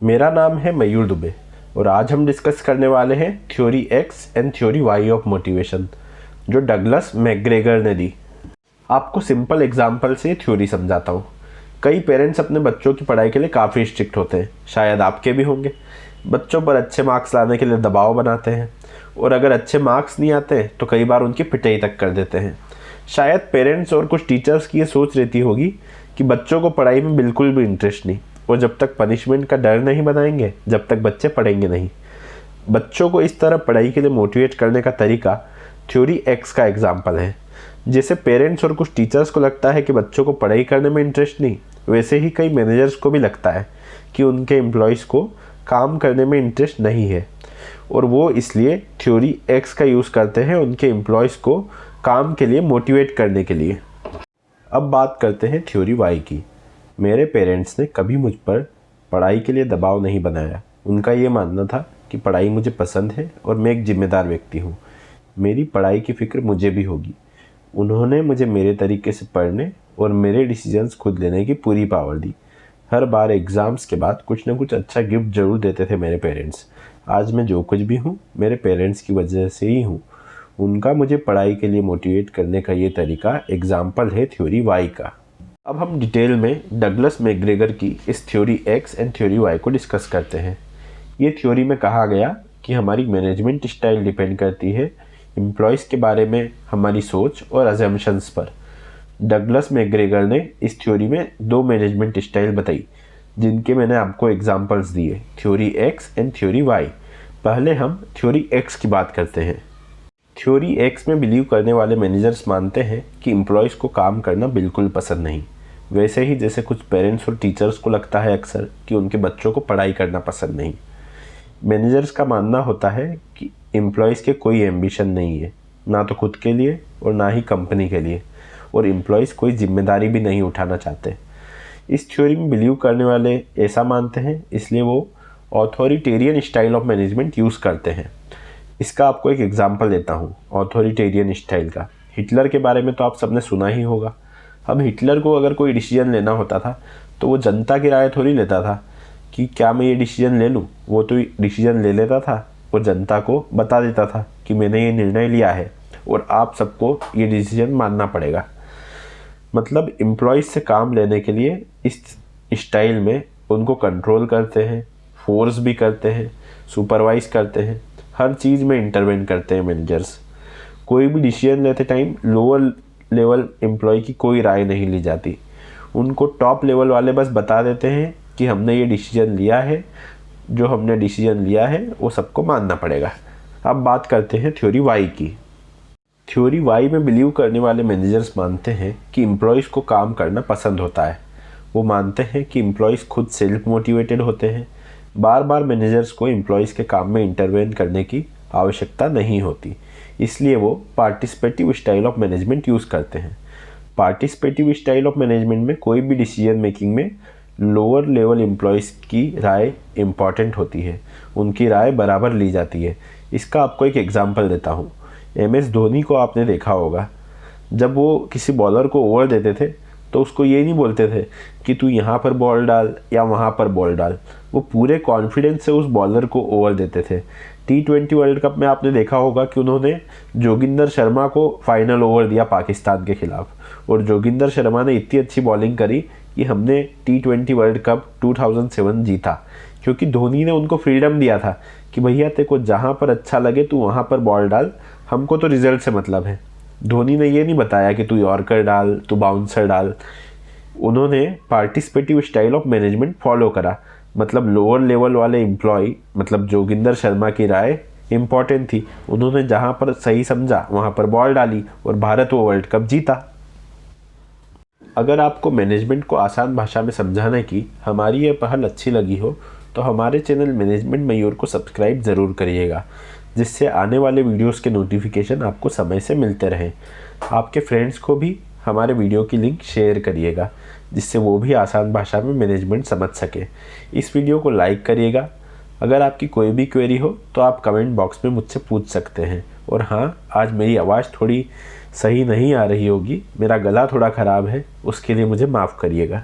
मेरा नाम है मयूर दुबे और आज हम डिस्कस करने वाले हैं theory X and theory Y of motivation जो डगलस मैकग्रेगर ने दी। आपको सिंपल एग्जांपल से थ्योरी समझाता हूँ। कई पेरेंट्स अपने बच्चों की पढ़ाई के लिए काफ़ी स्ट्रिक्ट होते हैं, शायद आपके भी होंगे। बच्चों पर अच्छे मार्क्स लाने के लिए दबाव बनाते हैं और अगर अच्छे मार्क्स नहीं आते तो कई बार उनकी पिटाई तक कर देते हैं। शायद पेरेंट्स और कुछ टीचर्स की ये सोच रहती होगी कि बच्चों को पढ़ाई में बिल्कुल भी इंटरेस्ट नहीं, वो जब तक पनिशमेंट का डर नहीं बनाएंगे जब तक बच्चे पढ़ेंगे नहीं। बच्चों को इस तरह पढ़ाई के लिए मोटिवेट करने का तरीका थ्योरी एक्स का एग्जाम्पल है। जैसे पेरेंट्स और कुछ टीचर्स को लगता है कि बच्चों को पढ़ाई करने में इंटरेस्ट नहीं, वैसे ही कई मैनेजर्स को भी लगता है कि उनके एम्प्लॉयज़ को काम करने में इंटरेस्ट नहीं है और वो इसलिए थ्योरी एक्स का यूज़ करते हैं उनके एम्प्लॉयज़ को काम के लिए मोटिवेट करने के लिए। अब बात करते हैं थ्योरी वाई की। मेरे पेरेंट्स ने कभी मुझ पर पढ़ाई के लिए दबाव नहीं बनाया। उनका ये मानना था कि पढ़ाई मुझे पसंद है और मैं एक जिम्मेदार व्यक्ति हूँ, मेरी पढ़ाई की फ़िक्र मुझे भी होगी। उन्होंने मुझे मेरे तरीके से पढ़ने और मेरे डिसीजंस खुद लेने की पूरी पावर दी। हर बार एग्ज़ाम्स के बाद कुछ ना कुछ अच्छा गिफ्ट ज़रूर देते थे मेरे पेरेंट्स। आज मैं जो कुछ भी हूँ मेरे पेरेंट्स की वजह से ही हूँ। उनका मुझे पढ़ाई के लिए मोटिवेट करने का ये तरीका एग्जाम्पल है थ्योरी वाई का। अब हम डिटेल में डगलस मैकग्रेगर की इस theory X and theory Y को डिस्कस करते हैं। ये थ्योरी में कहा गया कि हमारी मैनेजमेंट स्टाइल डिपेंड करती है एम्प्लॉयज़ के बारे में हमारी सोच और अजम्पशंस पर। डगलस मैकग्रेगर ने इस थ्योरी में दो मैनेजमेंट स्टाइल बताई जिनके मैंने आपको एग्जांपल्स दिए, theory X and theory Y. पहले हम थ्योरी एक्स की बात करते हैं। थ्योरी एक्स में बिलीव करने वाले मैनेजर्स मानते हैं कि एम्प्लॉयज़ को काम करना बिल्कुल पसंद नहीं, वैसे ही जैसे कुछ पेरेंट्स और टीचर्स को लगता है अक्सर कि उनके बच्चों को पढ़ाई करना पसंद नहीं। मैनेजर्स का मानना होता है कि एम्प्लॉयज़ के कोई एम्बिशन नहीं है, ना तो खुद के लिए और ना ही कंपनी के लिए, और एम्प्लॉयज़ कोई जिम्मेदारी भी नहीं उठाना चाहते। इस थ्योरी में बिलीव करने वाले ऐसा मानते हैं, इसलिए वो authoritarian style of management use करते हैं। इसका आपको एक एग्जांपल देता हूँ ऑथोरिटेरियन स्टाइल का। हिटलर के बारे में तो आप सबने सुना ही होगा। अब हिटलर को अगर कोई डिसीजन लेना होता था तो वो जनता की राय थोड़ी लेता था कि क्या मैं ये डिसीजन ले लूँ। वो तो डिसीजन ले लेता था और जनता को बता देता था कि मैंने ये निर्णय लिया है और आप सबको ये डिसीजन मानना पड़ेगा। मतलब एम्प्लॉयज़ से काम लेने के लिए इस स्टाइल में उनको कंट्रोल करते हैं, फोर्स भी करते हैं, सुपरवाइज करते हैं, हर चीज़ में इंटरवेन करते हैं मैनेजर्स। कोई भी डिसीजन लेते टाइम लोअर लेवल एम्प्लॉय की कोई राय नहीं ली जाती। उनको टॉप लेवल वाले बस बता देते हैं कि हमने ये डिसीजन लिया है, जो हमने डिसीजन लिया है वो सबको मानना पड़ेगा। अब बात करते हैं थ्योरी वाई की। थ्योरी वाई में बिलीव करने वाले मैनेजर्स मानते हैं कि एम्प्लॉयज़ को काम करना पसंद होता है। वो मानते हैं कि एम्प्लॉयज़ खुद सेल्फ मोटिवेटेड होते हैं। बार बार मैनेजर्स को एम्प्लॉयज़ के काम में इंटरवेन करने की आवश्यकता नहीं होती, इसलिए वो participative style of management use करते हैं। पार्टिसिपेटिव स्टाइल ऑफ मैनेजमेंट में कोई भी डिसीजन मेकिंग में लोअर लेवल एम्प्लॉयज़ की राय इम्पॉर्टेंट होती है, उनकी राय बराबर ली जाती है। इसका आपको एक एग्जांपल देता हूँ। MS धोनी को आपने देखा होगा, जब वो किसी बॉलर को ओवर देते थे तो उसको ये नहीं बोलते थे कि तू यहाँ पर बॉल डाल या वहाँ पर बॉल डाल। वो पूरे कॉन्फिडेंस से उस बॉलर को ओवर देते थे। T20 वर्ल्ड कप में आपने देखा होगा कि उन्होंने जोगिंदर शर्मा को फाइनल ओवर दिया पाकिस्तान के खिलाफ, और जोगिंदर शर्मा ने इतनी अच्छी बॉलिंग करी कि हमने T20 वर्ल्ड कप 2007 जीता, क्योंकि धोनी ने उनको फ्रीडम दिया था कि भैया तेरे को जहाँ पर अच्छा लगे तू वहाँ पर बॉल डाल, हमको तो रिजल्ट से मतलब है। धोनी ने ये नहीं बताया कि तू यॉर्कर डाल, तू बाउंसर डाल। उन्होंने participative style of management follow करा। मतलब लोअर लेवल वाले एम्प्लॉय, मतलब जोगिंदर शर्मा की राय इम्पॉर्टेंट थी। उन्होंने जहाँ पर सही समझा वहाँ पर बॉल डाली और भारत वो वर्ल्ड कप जीता। अगर आपको मैनेजमेंट को आसान भाषा में समझाने की हमारी ये पहल अच्छी लगी हो तो हमारे चैनल मैनेजमेंट मयूर को सब्सक्राइब ज़रूर करिएगा, जिससे आने वाले वीडियोस के नोटिफिकेशन आपको समय से मिलते रहें। आपके फ्रेंड्स को भी हमारे वीडियो की लिंक शेयर करिएगा, जिससे वो भी आसान भाषा में मैनेजमेंट समझ सके। इस वीडियो को लाइक करिएगा। अगर आपकी कोई भी क्वेरी हो तो आप कमेंट बॉक्स में मुझसे पूछ सकते हैं। और हाँ, आज मेरी आवाज़ थोड़ी सही नहीं आ रही होगी, मेरा गला थोड़ा ख़राब है, उसके लिए मुझे माफ़ करिएगा।